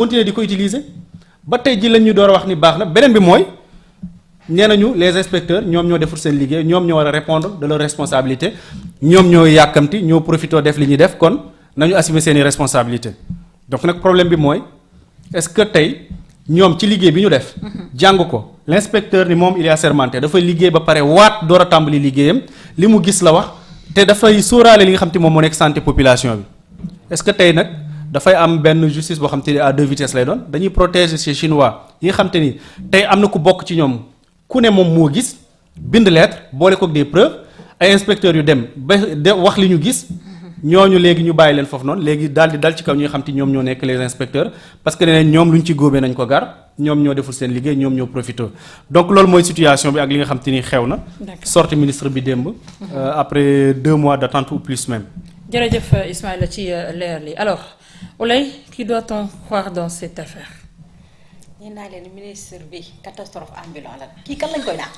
continuer di ko utiliser ba tey ji lañ ñu door a wax ni baax na beneen bi mooy nee nañu les inspecteurs ñoom ñoo deful seen liggéey ñoom ñoo war a répondre de leur responsabilité ñoom ñoo yàkkamti ñoo profité def li ñuy def kon nañu assumer seen i responsabilité donc nag problème bi mooy est-ce que tey ñoom ci liggéey bi ñu def jàng ko l'inspecteur ni moom il est assermenté dafay liggéey ba pare waat door a tàmbali liggéeyam li mu gis la wax te dafay sóoraale li nga xam te moom moo nekk santé population bi est-ce que tey nag dafay am benn justice boo xam te ni à deux vitesses lay doon dañuy protéger ces chinois yi nga xam te ni tey am na ku bokk ci ñoom ku ne moom moo gis bind lettre boole ko des preuves ay inspecteurs yu dem ba de wax li ñu gis ñooñu léegi ñu bàyyi leen foofu noonu léegi daal di dal ci kaw ñi nga xam te ñoom ñoo nekk les inspecteurs parce que nee ñoom lu ñu ci góobee nañ ko gar ñoom ñoo deful seen liggéey ñoom ñoo profité donc loolu mooy situation bi ak li nga xam te ni xew na. sorti ministre bi démb. après 2 mois d'attente ou plus même. jërëjëf Ismaïla ci leer li alors Ouleye qui doit-on croire dans cette affaire. nee naa leen ministre bi catastrophe ambulant la kii kañ lañ koy dàq.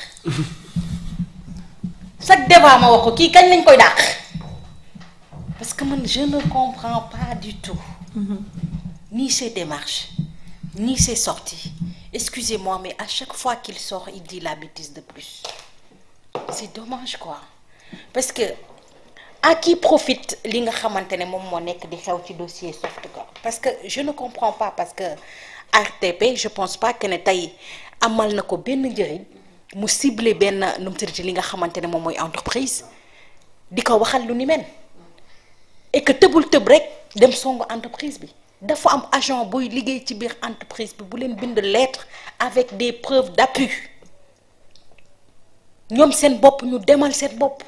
chaque débat ma wax ko kii kañ lañ koy dàq. parce que man je ne comprends pas du tout. Ni ses démarches ni ses sorties excusez-moi mais à chaque fois qu'il sort il dit la bêtise de plus c'est dommage quoi parce que à qui profite li nga xamante ne moom moo nekk di xew ci dossier Softcor parce que je ne comprends pas parce que RTP je pense pas que ne tey amal na ko benn njëriñ mu ciblé benn nu mu tëddee li nga xamante ne moom mooy entreprise di ko waxal lu ni mel. et que tëbul tëb rek dem songu entreprise bi dafa am agent buy liggéey ci biir entreprise bi bu leen bind lettre avec des preuves d'appui ñoom seen bopp ñu demal seen bopp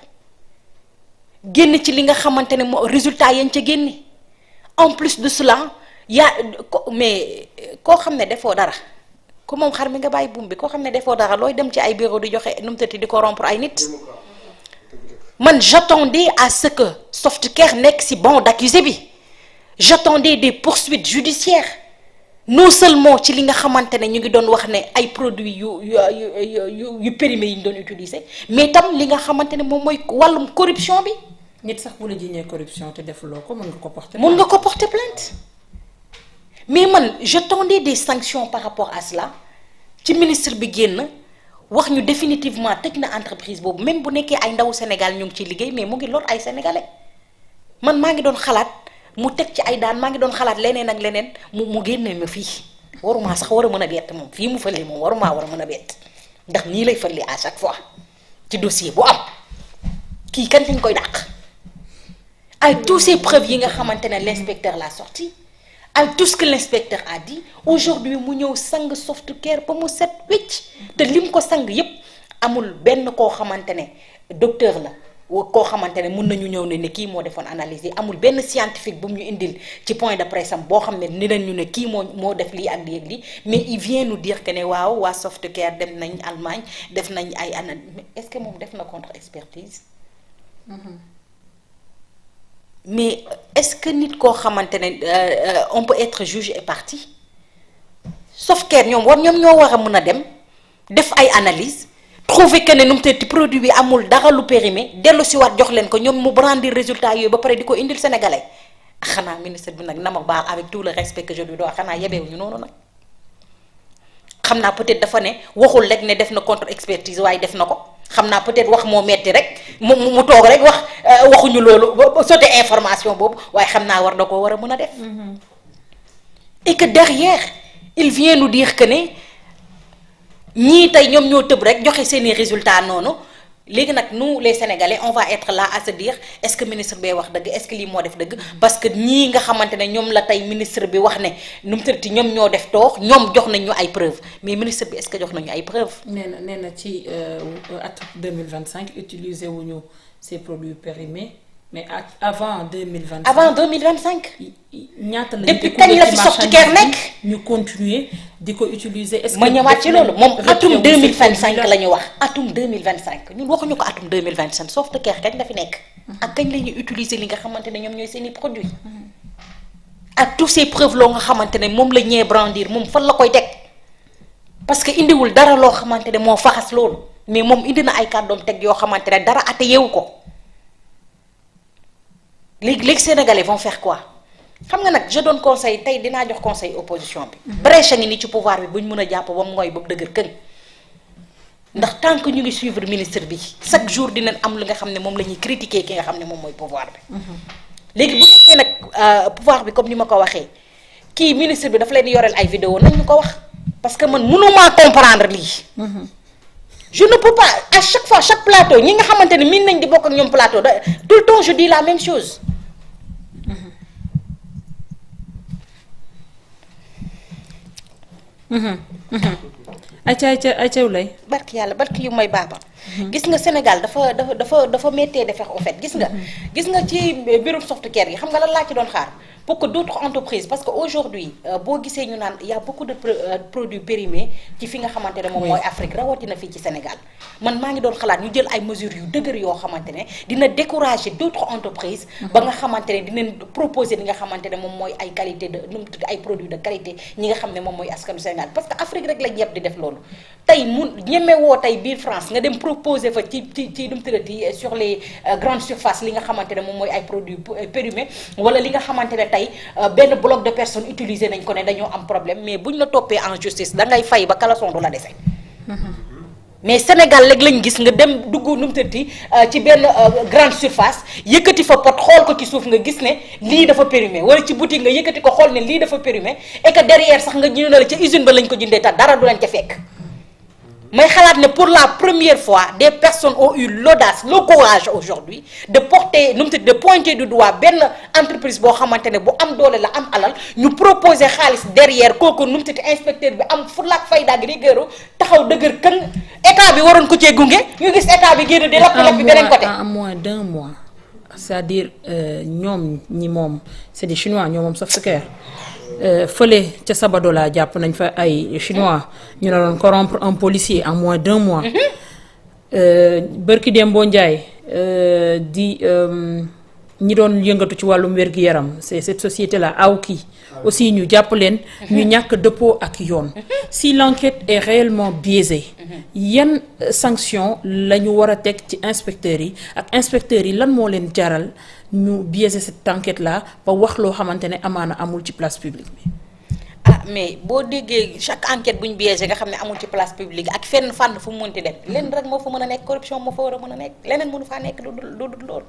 génn ci li nga xamante ne moo résultat yañ ca génne en plus de cela mais koo xam ne defoo dara ku moom xar mi nga bàyyi buum bi koo xam ne defoo dara looy dem ci ay bureau di joxe nu mu tëddee di corrompre ay nit. man j'attendais à ce que Softcare nekk ci banc d'accusé bi j'attendais des poursuites judiciaires non seulement ci li nga xamante ne ñu ngi doon wax ne ay produits yu périmés yi ñu doon utiliser mais tam li nga xamante ne moom mooy wàllum corruption bi. nit sax bu la jiiñee corruption te defuloo ko mën nga ko porter. mën nga ko porter plainte mais man j'attendais des sanctions par rapport à cela ci ministre bi génn. wax ñu définitivement tëj na entreprise boobu même bu nekkee ay ndawu Sénégal ñu ngi ciy liggéey mais mu ngi lor ay sénégalais man maa ngi doon xalaat mu teg ci ay daan maa ngi doon xalaat leneen ak leneen mu génne ma fii warumaa sax war a mën a bett moom fii mu fële moom warumaa war a mën a bett ndax nii lay fële à chaque fois ci dossier bu am kii kan lañ koy dàq ay tous ces preuves yi nga xamante ne l'inspecteur l'a sorti ak tout ce que l'inspecteur a dit aujourd'hui mu ñëw sang Softcare ba mu set wecc te lim ko sang yépp amul benn koo xamante ne docteur la koo xamante ne mun nañu ñëw ne kii moo defoon analyse yi amul benn scientifique bu mu ñu indil ci point de presse am boo xam ne ni leen ñu ne kii moo def lii ak lii ak lii mais il vient nous dire que ne waaw waa Softcare dem nañ Allemagne def nañ ay analyse mais est-ce que moom def na contre-expertise. mais est-ce que nit koo xamante ne on peut être juge et partie Softcare ñoom ñoo war a mën a dem def ay analyse trouver que ne nu mu tëdd produit bi amul dara lu périmé dellu si waat jox leen ko ñoom mu brandir résultat yooyu ba pare di ko indil sénégalais xanaa ministre bi nag na ma baal avec tout le respect que je lui dois xanaa yebeewuñu noonu nag xam naa peut-être dafa ne waxul rek ne def na contre expertise waaye def na ko. xam naa peut-être wax moo metti rek mu toog rek waxuñu loolu ba sauter information boobu waaye xam naa war a mën a def. et que derrière il vient nous dire que ne ñii tey ñoom ñoo tëb rek joxe seeni résultats noonu léegi nag nous les Sénégalais on va être là à se dire est-ce que ministre bee wax dëgg est-ce que lii moo def dëgg parce que ñii nga xamante ne ñoom la tey ministre bi wax ne nu mu tëddati ñoom ñoo def toox ñoom jox nañ ñu ay preuves mais ministre bi est-ce que jox nañu ay preuves. nee na ci atum 2025 utiliser wuñu ces produits périmés mais avant 2025. avant 2025. ñaata la depuis kañ la fi Softcare nekk ñu continuer di ko utiliser. est-ce que ma ñëwaat ci loolu moom atum 2025 la ñu wax atum 2025 ñun waxuñu ko atum 2025 Softcare kañ la fi nekk. ak kañ la ñuy utiliser li nga xamante ne ñoom ñooy seeni produits. ak tous ces preuves loo nga xamante ne moom la ñee brandir moom fan la koy teg parce que indiwul dara loo xamante ne moo faxas loolu mais moom indi na ay kàddoom teg yoo xamante ne dara ate yeewu ko léegi Sénégalais vont faire quoi xam nga nag je donne conseil tey dinaa jox conseil opposition bi. brèche ngi ni ci pouvoir bi buñ mën a jàpp ba mu ngooy ba mu dëgër këng. ndax tant que ñu ngi suivre ministre bi chaque jour dinañ am li nga xam ne moom la ñuy critiquer ki nga xam ne moom mooy pouvoir bi. léegi bu nekkee nag pouvoir bi comme ni ma ko waxee kii ministre bi dafa leen yoreel ay vidéo nañ ñu ko wax parce que man mënumaa comprendre lii. je ne peux pas à chaque fois chaque plateau ñi nga xamante ne miin nañ di bokk ak ñoom plateau tout le temps je dis la même chose. ayca lay barki yàlla barki yu may baaba. gis nga Sénégal dafa méttee defar au fait gis nga ci mbirum softcare yi xam nga lan laa ci doon xaar pour que d'autres entreprises parce que aujourd'hui boo gisee ñu naan y a beaucoup de produits périmés ci fi nga xamante ne moom mooy Afrique rawatina fii ci Sénégal man maa ngi doon xalaat ñu jël ay mesures yu dëgër yoo xamante ne dina décourager d'autres entreprises ba nga xamante ne dinañ proposer li nga xamante ne moom mooy ay qualité de nu mu tudd ay produits de qualité ñi nga xam ne moom mooy askanu Sénégal parce que Afrique rek lañ yëpp di def loolu tey ñemewoo tey biir France nga dem proposer fa ci nu mu tuddati sur les grandes surfaces li nga xamante ne moom mooy ay produits périmés wala li nga xamante ne tey benn bloc de personnes utilisé nañ ko ne dañoo am problème mais buñ la toppee en justice da ngay fay ba caleçon du la dese. mais Sénégal léegi lañ gis nga dem dugg nu mu tëddee ci benn grande surface yëkkati fa pot xool ko ci suuf nga gis ne lii dafa périmé wala ci boutique nga yëkkati ko xool ne lii dafa périmé et que derrière sax nga ñu ne la ca usine ba lañ ko jëndee tax dara du lañ ca fekk. may xalaat ne pour la première fois des personnes ont eu l'audace le courage aujourd'hui de porter nu mu tudd de pointer du doigt benn entreprise boo xamante ne bu am doole la am alal ñu proposer xaalis derrière kooku nu mu tudd inspecteur bi am fulla ak fayda ak rigueur taxaw dëgër kën état bi waroon ko cee gunge ñu gis état bi génn di lappi beneen côté. en moins d'un mois c'est-à-dire ñoom ñi moom c'est des chinois ñoom moom softcare. fële ca Sabadola jàpp nañ fa ay chinois ñu ne doon corrompre un policier en moins d'un mois. Bërki Dembo Ndiaye di ñi doon yëngatu ci wàllum wér-gu-yaram c'est cette société là Aoki aussi ñu jàpp leen ñu ñàkk dëppoo ak yoon. si l'enquête est réellement biaisée yan sanction la ñu war a teg ci inspecteurs yi ak inspecteurs yi lan moo leen jaral ñu biaiser cette enquête là ba wax loo xamante ne amaana amul ci place publique bi. mais boo déggee chaque enquête bu ñu biaisé nga xam ne amul ci place publique ak fenn fànn fu mu mënti dem lenn rek moo fa mën a nekk corruption moo fa war a mën a nekk leneen mënu faa nekk lu dul loolu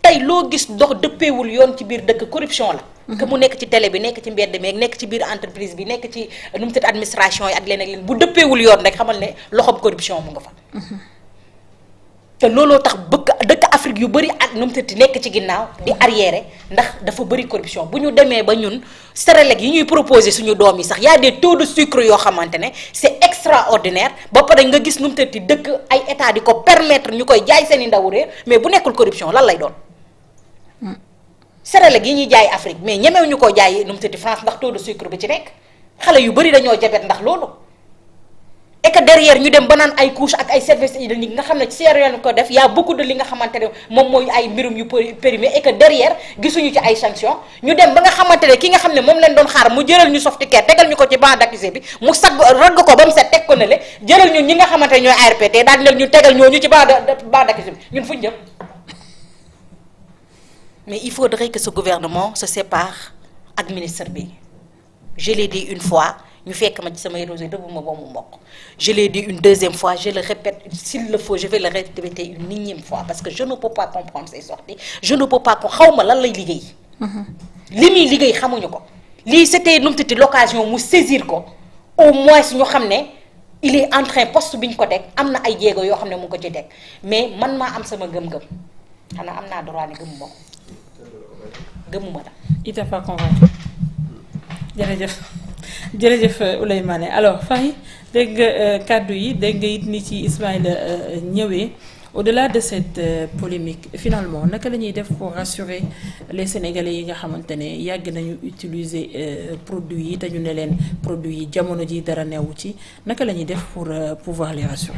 tey loo gis dox dëppeewul yoon ci biir dëkk corruption la. que mu nekk ci télé bi nekk ci mbedd mi nekk ci biir entreprise bi nekk ci nu mu tëdd administration yi ak leneen bu dëppeewul yoon rek xamal ne loxoom corruption mu nga fa. te looloo tax dëkk Afrique yu bëri ak nu mu tëdd nekk ci ginnaaw di arriéré ndax dafa bëri corruption bu ñu demee ba ñun céréales yi ñuy proposé suñu doom yi sax y a des taux de sucre yoo xamante ne c'est extraordinaire ba pare nga gis nu mu tëdd dëkk ay état di ko permettre ñu koy jaay seen i ndaw réer mais bu nekkul corruption lan lay doon. céréales yi ñuy jaay Afrique mais ñemew ñu koo jaay nu mu tëdd France ndax taux de sucre bi ci nekk xale yu bëri dañoo jabet ndax loolu. et que derrière ñu dem ba naan ay couche ak ay services hygiéniques nga xam ne ci yoon ko def y a beaucoup de li nga xamante ne moom mooy ay mbirum yu périmé et que derrière gisuñu ci ay sanctions ñu dem ba nga xamante ne ki nga xam ne moom leen doon xaar mu jëlal ñu softcare tegal ñu ko ci banc d'accusé bi mu ragg ko ba mu set teg ko ne le jëlal ñu ñi nga xamante ne ñooy ARPT daal di ñu tegal ñooñu ci banc d'accusé bi ñun fuñ jëm. mais il faudrait que ce gouvernement se sépare ak ministre bi je l'ai dit une fois. ñu fekk ma ci samay réseau dëbbuma ba mu mokk je l'ai dit une deuxième fois je le répète s'il le faut je vais le répéter une énième fois parce que je ne peux pas comprendre ces sorties je ne peux pas ko xaw ma lan lay liggéey. li muy liggéey xamuñu ko. lii c'était nu mu tudd l'occasion mu saisir ko au moins ñu xam ne il est en train poste bi ñu ko teg am na ay jéego yoo xam ne mu ngi ko ci teg mais man maa am sama gëm-gëm xanaa am naa droit ne gëmuma ko gëmuma la. il t'a pas convaincu jërëjëf Ouleye Mané alors Faye dégg nga kàddu yi dégg nga it ni ci Ismaïla ñëwee au-delà de cette polémique finalement naka la ñuy def pour rassurer les Sénégalais yi nga xamante ne yàgg nañu utiliser produits yi te ñu ne leen produits yi jamono ji dara newu ci naka la ñuy def pour pouvoir les rassurer.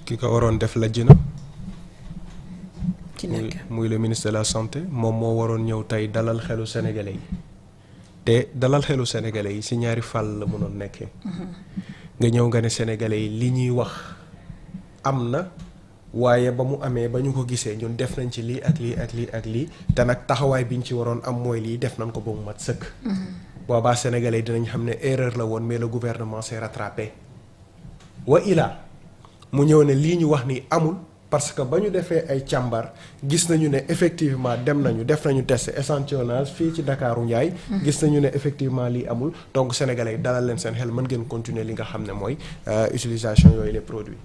ki ko waroon def la jëna ci nekk muy le ministre de la santé moom moo waroon ñëw tey dalal xelu Sénégalais yi. te dalal xelu sénégalais yi ci ñaari fàll la mënoon nekkee. nga ñëw nga ne sénégalais yi li ñuy wax am na waaye ba mu amee ba ñu ko gisee ñun def nañ ci lii ak lii ak lii ak lii te nag taxawaay bi ñu ci waroon am mooy lii def nañ ko ba mu mat sëkk. boobaa sénégalais dinañ xam ne erreur la woon mais le gouvernement s'est rattrapé. wa ilaa mu ñëw ne lii ñu wax ni amul parce que ba ñu defee ay càmbar gis nañu ne effectivement dem nañu def nañu test échantillonnage fii ci Dakaaru Njaay gis nañu ne effectivement lii amul donc sénégalais yi dalal leen seen xel mën ngeen continuer li nga xam ne mooy utilisation yooyu les produits.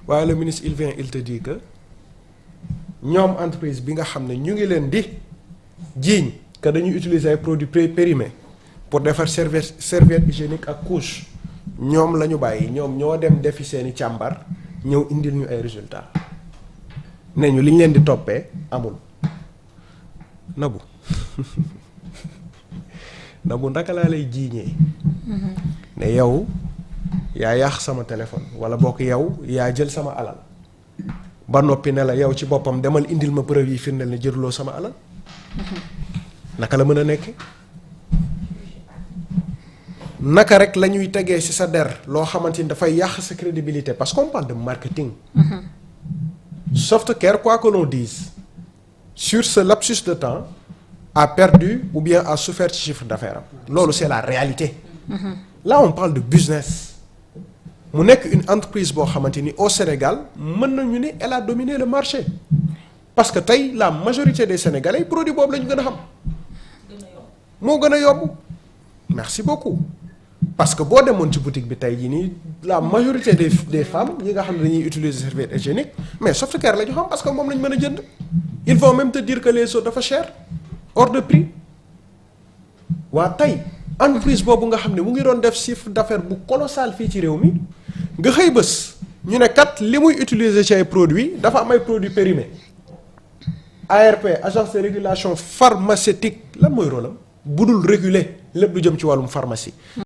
waaye le ministre il vient il te dit que ñoom entreprise bi nga xam ne ñu ngi leen di jiiñ que dañuy utiliser ay produits périmés pour defar serviette hygiénique ak couche ñoom la ñu bàyyi ñoom ñoo dem defi seeni càmbar ñëw indil ñu ay résultats ne ñu li ñu leen di toppee amul. Nabou Nabou ndaka laa lay jiiñee ne yow yaa yàq sama téléphone wala bokk yow yaa jël sama alal ba noppi ne la yow ci boppam demal indil ma preuve yi firndeel ne jëluloo sama alal naka la mën a nekk. naka rek la ñuy tegee ci sa der loo xamante ni dafay yàq sa crédibilité parce qu'on parle de marketing. Softcare quoi que l'on dise sur ce lapsus de temps a perdu ou bien a souffert ci chiffre d'affaires am loolu c'est la réalité. Là on parle de business mu nekk une entreprise boo xamante ni au Sénégal mën nañu ni elle a dominé le marché parce que tey la majorité des Sénégalais produit boobu la ñu gën a xam moo gën a yomb merci beaucoup. parce que boo demoon ci boutique bi tey jii nii la majorité des femmes yi nga xam ne dañuy utiliser serviette hygiénique mais Softcare la ñu xam parce que moom la ñu mën a jënd ils vont même te dire que les autres dafa cher hors de prix waa tey entreprise boobu nga xam ne mu ngi doon def chiffre d'affaires bu colossal fii ci réew mi nga xëy bés ñu ne kat li muy utiliser ci ay produits dafa am ay produits périmés ARP agence de régulation pharmaceutique lan mooy rôle am bu dul réguler lépp lu jëm ci wàllum pharmacie.